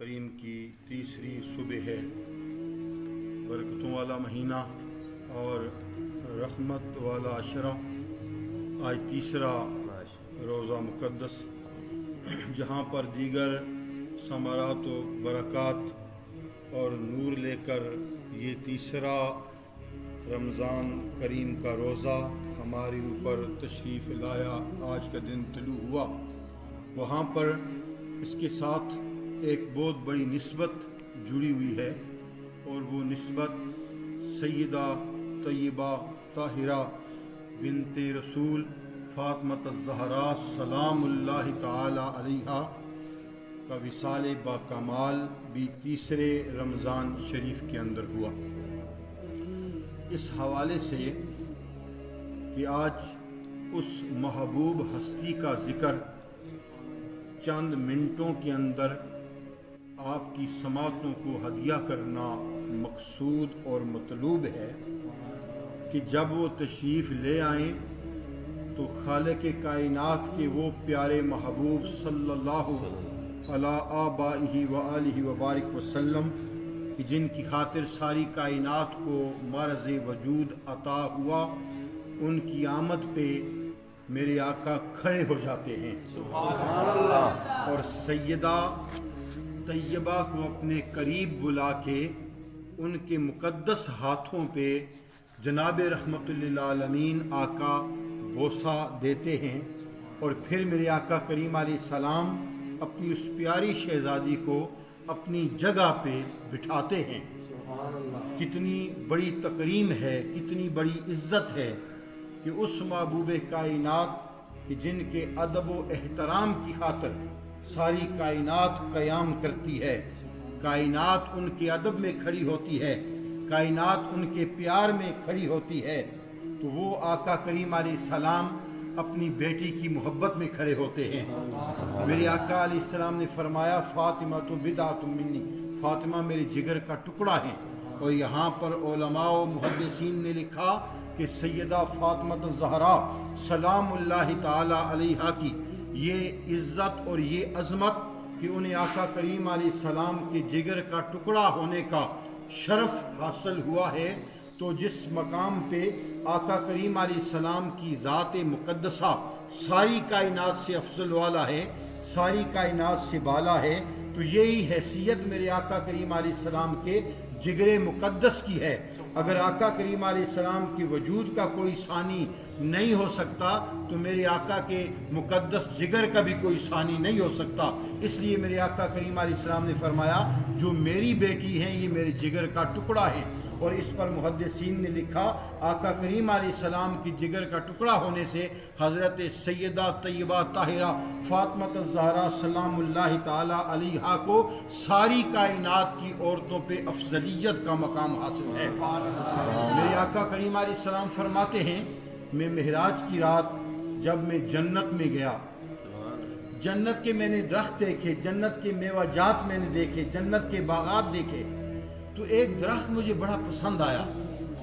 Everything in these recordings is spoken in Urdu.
کریم کی تیسری صبح ہے، برکتوں والا مہینہ اور رحمت والا عشرہ۔ آج تیسرا روزہ مقدس، جہاں پر دیگر ثمرات و برکات اور نور لے کر یہ تیسرا رمضان کریم کا روزہ ہمارے اوپر تشریف لایا، آج کا دن طلوع ہوا، وہاں پر اس کے ساتھ ایک بہت بڑی نسبت جڑی ہوئی ہے، اور وہ نسبت سیدہ طیبہ طاہرہ بنت رسول فاطمہ الزہرا سلام اللہ تعالی علیہا کا وصال با کمال بھی تیسرے رمضان شریف کے اندر ہوا۔ اس حوالے سے کہ آج اس محبوب ہستی کا ذکر چند منٹوں کے اندر آپ کی سماعتوں کو ہدیہ کرنا مقصود اور مطلوب ہے، کہ جب وہ تشریف لے آئیں تو خالق کائنات کے وہ پیارے محبوب صلی اللہ علیہ آبائہ وآلہ وبارک وسلم، کہ جن کی خاطر ساری کائنات کو مرض وجود عطا ہوا، ان کی آمد پہ میرے آقا کھڑے ہو جاتے ہیں سبحان اللہ، اور سیدہ طیبہ کو اپنے قریب بلا کے ان کے مقدس ہاتھوں پہ جناب رحمت للعالمین آقا بوسہ دیتے ہیں، اور پھر میرے آقا کریم علیہ السلام اپنی اس پیاری شہزادی کو اپنی جگہ پہ بٹھاتے ہیں۔ کتنی بڑی تکریم ہے، کتنی بڑی عزت ہے کہ اس محبوب کائنات کہ جن کے ادب و احترام کی خاطر ساری کائنات قیام کرتی ہے، کائنات ان کے ادب میں کھڑی ہوتی ہے، کائنات ان کے پیار میں کھڑی ہوتی ہے، تو وہ آقا کریم علیہ السلام اپنی بیٹی کی محبت میں کھڑے ہوتے ہیں۔ میرے آقا علیہ السلام نے فرمایا فاطمہ تو بضعۃ منی، فاطمہ میرے جگر کا ٹکڑا ہے، اور یہاں پر علماء و محدثین نے لکھا کہ سیدہ فاطمہ الزہرا سلام اللہ تعالی علیہا کی یہ عزت اور یہ عظمت کہ انہیں آقا کریم علیہ السلام کے جگر کا ٹکڑا ہونے کا شرف حاصل ہوا ہے، تو جس مقام پہ آقا کریم علیہ السلام کی ذات مقدسہ ساری کائنات سے افضل والا ہے، ساری کائنات سے بالا ہے، تو یہی حیثیت میرے آقا کریم علیہ السلام کے جگر مقدس کی ہے۔ اگر آقا کریم علیہ السلام کے وجود کا کوئی ثانی نہیں ہو سکتا تو میرے آقا کے مقدس جگر کا بھی کوئی ثانی نہیں ہو سکتا۔ اس لیے میرے آقا کریم علیہ السلام نے فرمایا جو میری بیٹی ہیں یہ میرے جگر کا ٹکڑا ہے، اور اس پر محدثین نے لکھا آقا کریم علیہ السلام کی جگر کا ٹکڑا ہونے سے حضرت سیدہ طیبہ طاہرہ فاطمہ الزہرا سلام اللہ تعالی علیہا کو ساری کائنات کی عورتوں پہ افضلیت کا مقام حاصل ہے۔ میرے آقا کریم علیہ السلام فرماتے ہیں میں معراج کی رات جب میں جنت میں گیا، جنت کے میں نے درخت دیکھے، جنت کے میوہ جات میں نے دیکھے، جنت کے باغات دیکھے، تو ایک درخت مجھے بڑا پسند آیا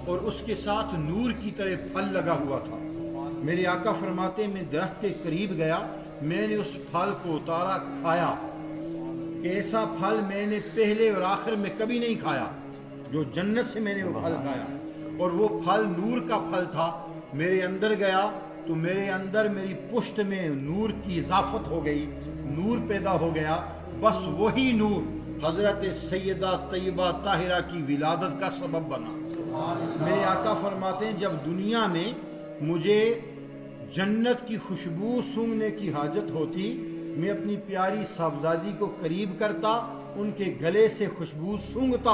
اور اس کے ساتھ نور کی طرح پھل لگا ہوا تھا۔ میرے آقا فرماتے ہیں میں درخت کے قریب گیا، میں نے اس پھل کو اتارا، کھایا، کہ ایسا پھل میں نے پہلے اور آخر میں کبھی نہیں کھایا، جو جنت سے میں نے وہ پھل کھایا، اور وہ پھل نور کا پھل تھا۔ میرے اندر گیا تو میرے اندر میری پشت میں نور کی اضافت ہو گئی، نور پیدا ہو گیا، بس وہی نور حضرت سیدہ طیبہ طاہرہ کی ولادت کا سبب بنا۔ میرے آقا فرماتے ہیں جب دنیا میں مجھے جنت کی خوشبو سونگھنے کی حاجت ہوتی، میں اپنی پیاری صاحبزادی کو قریب کرتا، ان کے گلے سے خوشبو سونگھتا،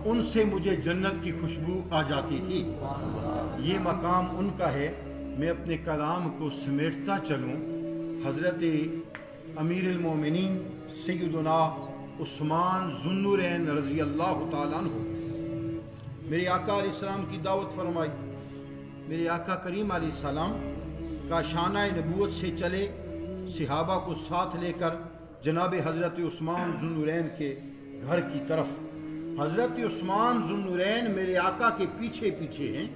ان سے مجھے جنت کی خوشبو آ جاتی تھی۔ یہ مقام ان کا ہے۔ میں اپنے کلام کو سمیٹتا چلوں، حضرت امیر المومنین سیدنا عثمان ذو النورین رضی اللہ تعالیٰ عنہ میرے آقا علیہ السلام کی دعوت فرمائی۔ میرے آقا کریم علیہ السلام کاشانہ نبوت سے چلے، صحابہ کو ساتھ لے کر جناب حضرت عثمان ذو النورین کے گھر کی طرف۔ حضرت عثمان ذو النورین میرے آقا کے پیچھے پیچھے ہیں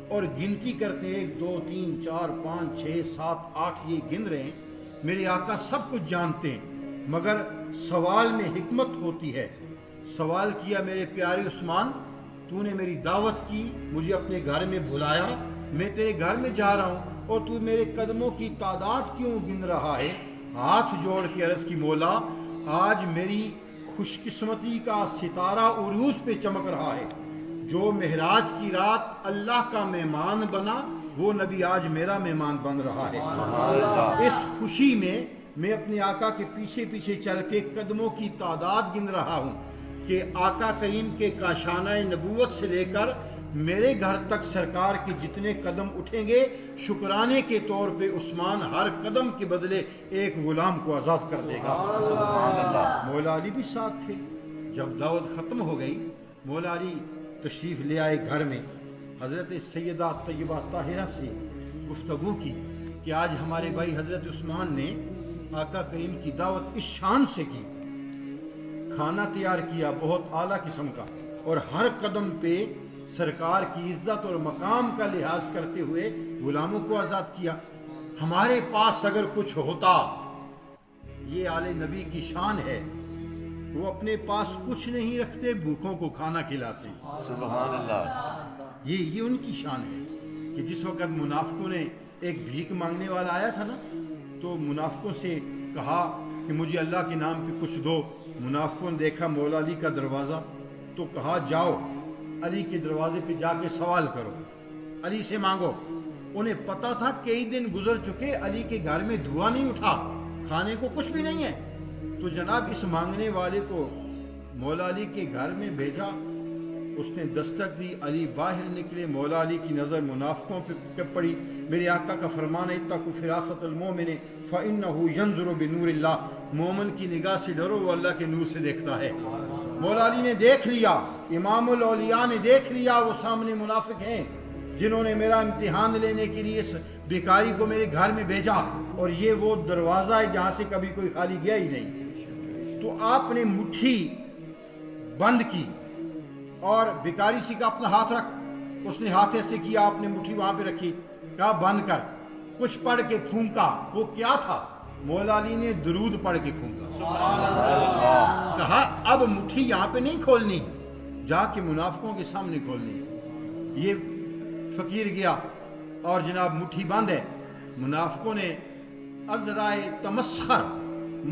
اور گنتی کرتے ہیں 1 2 3 4 5 6 7 8 یہ گن رہے ہیں۔ میرے آقا سب کچھ جانتے ہیں، مگر سوال میں حکمت ہوتی ہے۔ سوال کیا میرے پیارے عثمان، تو نے میری دعوت کی، مجھے اپنے گھر میں بلایا، میں تیرے گھر میں جا رہا ہوں اور تو میرے قدموں کی تعداد کیوں گن رہا ہے؟ ہاتھ جوڑ کے عرض کی، مولا آج میری خوش قسمتی کا ستارہ عروج پہ چمک رہا ہے۔ جو معراج کی رات اللہ کا مہمان بنا، وہ نبی آج میرا مہمان بن رہا ہے۔ اس خوشی میں اپنے آقا کے پیچھے پیچھے چل کے قدموں کی تعداد گن رہا ہوں کہ آقا کریم کے کاشانہ نبوت سے لے کر میرے گھر تک سرکار کے جتنے قدم اٹھیں گے، شکرانے کے طور پہ عثمان ہر قدم کے بدلے ایک غلام کو آزاد کر دے گا۔ مولا علی بھی ساتھ تھے۔ جب دعوت ختم ہو گئی، مولا علی تشریف لے آئے گھر میں۔ حضرت سیدہ طیبہ طاہرہ سے گفتگو کی کہ آج ہمارے بھائی حضرت عثمان نے آقا کریم کی دعوت اس شان سے کی، کھانا تیار کیا بہت اعلیٰ قسم کا، اور ہر قدم پہ سرکار کی عزت اور مقام کا لحاظ کرتے ہوئے غلاموں کو آزاد کیا۔ ہمارے پاس اگر کچھ ہوتا، یہ آل نبی کی شان ہے، وہ اپنے پاس کچھ نہیں رکھتے، بھوکوں کو کھانا کھلاتے ہیں۔ سبحان اللہ۔ یہ ان کی شان ہے کہ جس وقت منافقوں نے ایک بھیک مانگنے والا آیا تھا نا، تو منافقوں سے کہا کہ مجھے اللہ کے نام پہ کچھ دو۔ منافقوں نے دیکھا مولا علی کا دروازہ، تو کہا جاؤ علی کے دروازے پہ جا کے سوال کرو، علی سے مانگو۔ انہیں پتا تھا کئی دن گزر چکے، علی کے گھر میں دھواں نہیں اٹھا، کھانے کو کچھ بھی نہیں ہے۔ تو جناب اس مانگنے والے کو مولا علی کے گھر میں بھیجا، اس نے دستک دی، علی باہر نکلے، مولا علی کی نظر منافقوں پہ پڑی۔ میرے آقا کا فرمان ہے اتقوا فراست المومن فإنه ينظر بنور اللہ، مومن کی نگاہ سے ڈرو، وہ اللہ کے نور سے دیکھتا ہے۔ مولا علی نے دیکھ لیا، امام الاولیاء نے دیکھ لیا، وہ سامنے منافق ہیں جنہوں نے میرا امتحان لینے کے لیے اس بیکاری کو میرے گھر میں بھیجا، اور یہ وہ دروازہ ہے جہاں سے کبھی کوئی خالی گیا ہی نہیں۔ تو آپ نے مٹھی بند کی اور بیکاری سے کہا اپنا ہاتھ رکھ، اس نے ہاتھ ایسے کیا، آپ نے مٹھی وہاں پہ رکھی، کہا بند کر، کچھ پڑھ کے پھونکا۔ وہ کیا تھا؟ مولا علی نے درود پڑھ کے پھونکا۔ کہا اب مٹھی یہاں پہ نہیں کھولنی، جا کے منافقوں کے سامنے کھولنی۔ یہ فقیر گیا اور جناب مٹھی بند ہے۔ منافقوں نے عذرائے تمسخر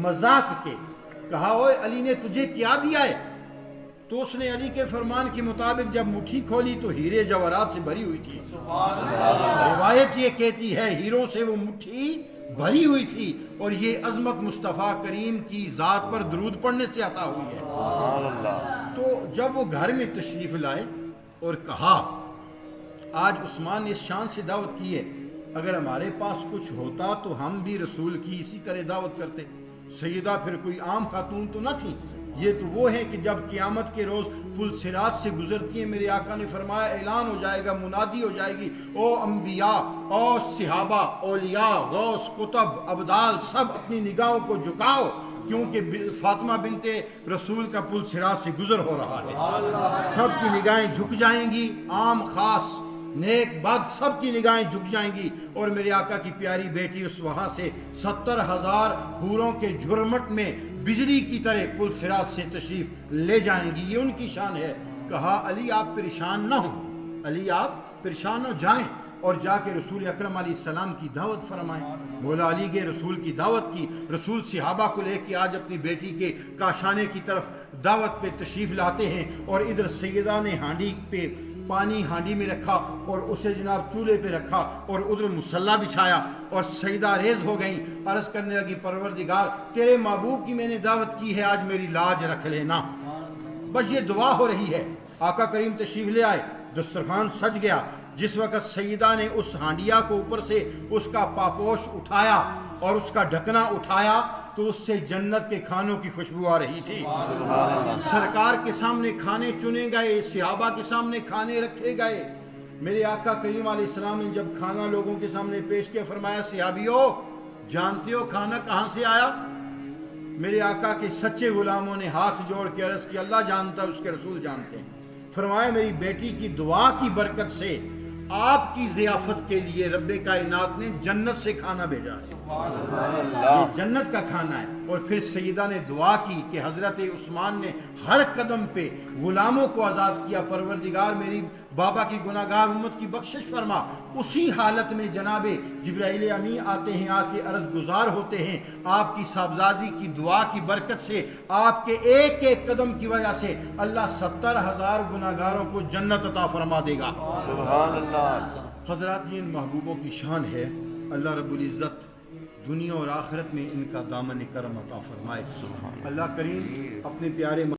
مذاق کے کہا اوے علی نے تجھے کیا دیا ہے؟ تو اس نے علی کے فرمان کے مطابق جب مٹھی کھولی تو ہیرے جواہرات سے بھری ہوئی تھی۔ روایت یہ کہتی ہے ہیروں سے وہ مٹھی بھری ہوئی تھی، اور یہ عظمت مصطفیٰ کریم کی ذات پر درود پڑھنے سے عطا ہوئی ہے۔ تو جب وہ گھر میں تشریف لائے اور کہا آج عثمان نے اس شان سے دعوت کی ہے، اگر ہمارے پاس کچھ ہوتا تو ہم بھی رسول کی اسی طرح دعوت کرتے۔ سیدہ پھر کوئی عام خاتون تو نہ تھی، یہ تو وہ ہے کہ جب قیامت کے روز پل صراط سے گزرتی ہیں، میرے آقا نے فرمایا اعلان ہو جائے گا، منادی ہو جائے گی، او انبیاء، او صحابہ، اولیاء، غوث، قطب، ابدال، سب اپنی نگاہوں کو جھکاؤ، کیونکہ فاطمہ بنت رسول کا پل صراط سے گزر ہو رہا ہے۔ سب کی نگاہیں جھک جائیں گی، عام خاص نیک بد سب کی نگاہیں جھک جائیں گی، اور میرے آقا کی پیاری بیٹی اس وہاں سے 70,000 حوروں کے جھرمٹ میں بجلی کی طرح پل صراط سے تشریف لے جائیں گی۔ یہ ان کی شان ہے۔ کہا علی آپ پریشان نہ ہوں، علی آپ پریشان ہو جائیں اور جا کے رسول اکرم علیہ السلام کی دعوت فرمائیں۔ مولا علی کے رسول کی دعوت کی، رسول صحابہ کو لے کے آج اپنی بیٹی کے کاشانے کی طرف دعوت پہ تشریف لاتے ہیں، اور ادھر سیدہ نے ہانڈی پہ پانی ہانڈی میں رکھا اور اسے جناب چولہے پہ رکھا، اور ادھر مصلی بچھایا، اور سیدہ ریز ہو گئیں، عرض کرنے لگی پروردگار تیرے محبوب کی میں نے دعوت کی ہے، آج میری لاج رکھ لینا۔ بس یہ دعا ہو رہی ہے۔ آقا کریم تشریف لے آئے، دسترخوان سج گیا۔ جس وقت سیدہ نے اس ہانڈیا کو اوپر سے اس کا پاپوش اٹھایا اور اس کا ڈھکنا اٹھایا تو اس سے جنت کے کھانوں کی خوشبو آ رہی تھی۔ سرکار کے سامنے کھانے چنے گئے، صحابہ کے سامنے کھانے رکھے گئے۔ میرے آقا کریم علیہ السلام نے جب کھانا لوگوں کے سامنے پیش کیا، فرمایا صحابیو جانتے ہو کھانا کہاں سے آیا؟ میرے آقا کے سچے غلاموں نے ہاتھ جوڑ کے عرض کی اللہ جانتا ہے، اس کے رسول جانتے ہیں۔ فرمایا میری بیٹی کی دعا کی برکت سے آپ کی ضیافت کے لیے رب کائنات نے جنت سے کھانا بھیجا ہے۔ یہ جنت کا کھانا ہے۔ اور پھر سیدہ نے دعا کی کہ حضرت عثمان نے ہر قدم پہ غلاموں کو آزاد کیا، پروردگار میری بابا کی گناہ گار امت کی بخشش فرما۔ اسی حالت میں جناب جبرائیل امین آتے ہیں، آ کے عرض گزار ہوتے ہیں، آپ کی صاحبزادی کی دعا کی برکت سے، آپ کے ایک ایک قدم کی وجہ سے اللہ 70,000 گناہ گاروں کو جنت عطا فرما دے گا۔ سبحان اللہ۔ حضرات یہ ان محبوبوں کی شان ہے، اللہ رب العزت دنیا اور آخرت میں ان کا دامن کرم عطا فرمائے۔ اللہ کریم اپنے پیارے